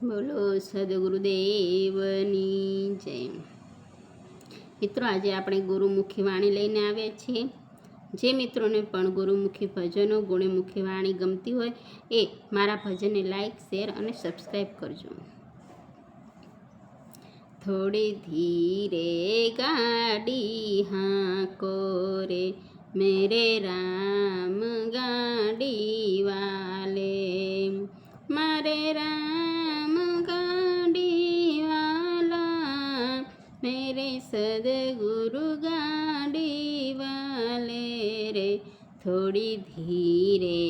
બોલો સદગુરુદેવની જય। મિત્રો, આજે આપણે ગુરુમુખી વાણી લઈને આવ્યા છીએ। જે મિત્રોને પણ ગુરુમુખી ભજનો ગુણમુખી વાણી ગમતી હોય એ મારા ભજનને લાઈક, શેર અને સબસ્ક્રાઈબ કરજો। થોડી ધીરે ગાડી હાંકો રે મેરે રામ ગાડી વાલે, મારે રામ ગાડી વાલા, मेरे सदगुरु गाड़ी वाले रे, थोड़ी धीरे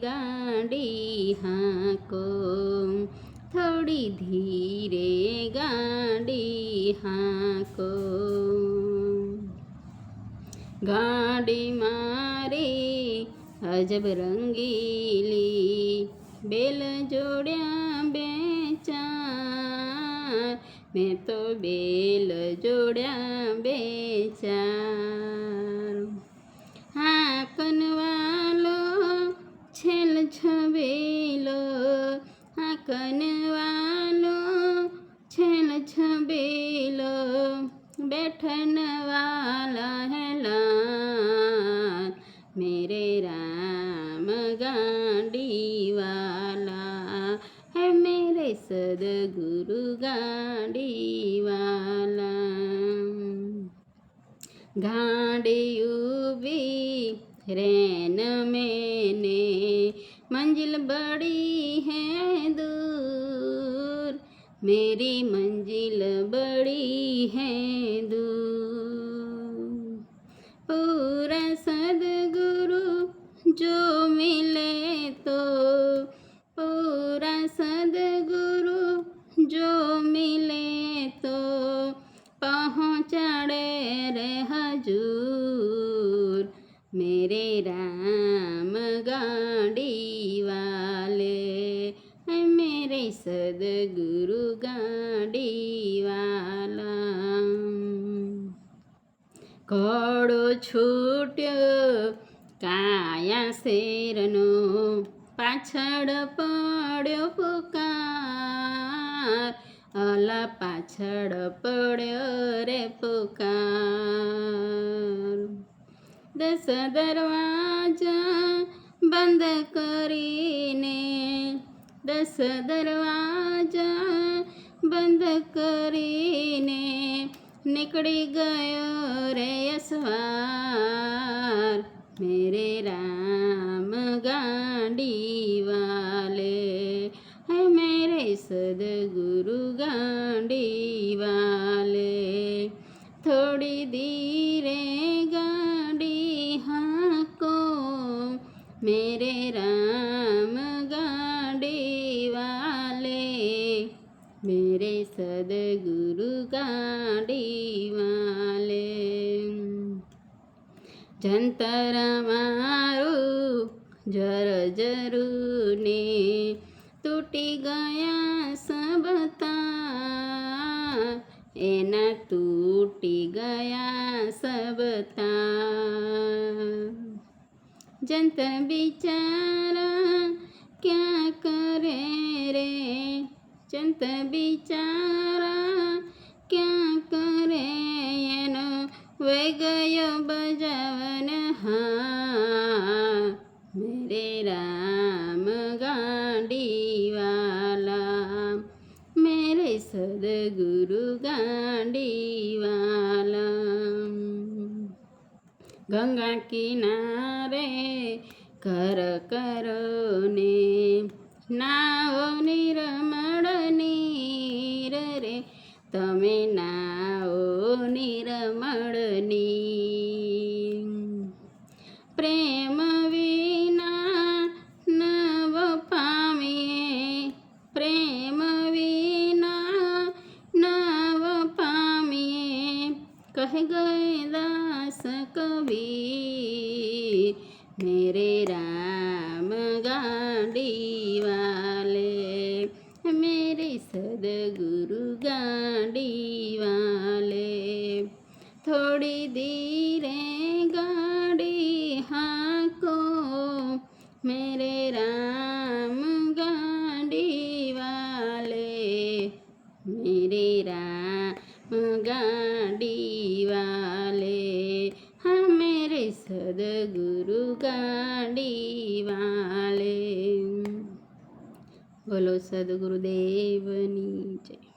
गाड़ी हांको, थोड़ी धीरे गाड़ी हांको। गाड़ी मारी अजब रंगीली, बेल जोड़िया बेचार, मैं तो बेल जोड़िया बेचार। हाकन वालो छेल छबेलो, हाकन वालो छेल छबेलो, बैठन वाला है लाल, मेरे राम गाड़ी वाला है, मेरे सदगुरु गाड़ी वाला। गाड़ी उभी रैन मैंने, मंजिल बड़ी है दूर, मेरी मंजिल बड़ी है दूर। पूरा सदगुरु जो मिले तो, पूरा सदगुरु जो मिले तो, पहुँचाड़े रे हजूर, मेरे राम गाड़ी वाले, मेरे सदगुरु गाड़ी वाला। घोड़ो छूट्यो काया शेरनो, पाछड़ पड्यो पुकार, अला पाछड़ पड्यो रे पुकार। 10 दरवाजा बंद करीने, 10 दरवाजा बंद करीने, निकली गयो रे असवार, मेरे राम गाड़ी वाले है, मेरे सदगुरु गाड़ी वाले। थोड़ी धीरे गाड़ी हांको, मेरे राम गाड़ी वाले, मेरे सदगुरु गाड़ी वाले। जंतर मारू जर जरू ने, तूटी गया सब तार, एना तूटी गया सब तार। जंतर बिचारा क्या करे रे, जंतर बिचारा क्या करे, एनो वे गयो बजावन हाँ, मेरे राम गाड़ी वाला, मेरे सदगुरु गाड़ी वाला। गंगा किनारे कर करो ने, नाव निर्मळ नीर रे, तमे नाव निर्मळ नीर। प्रेम विना नव पामिए, प्रेम विना नव पामिए, कह गए दास कबीर, मेरे राम गाड़ी वाले, मेरे सदगुरु गाड़ी वाले। थोड़ी धीरे गाड़ी हांको, मेरे राम गाड़ी वाले, गाड़ी वाले, हाँ मेरे सदगुरु गाड़ी वाले। बोलो सदगुरुदेवनी जय।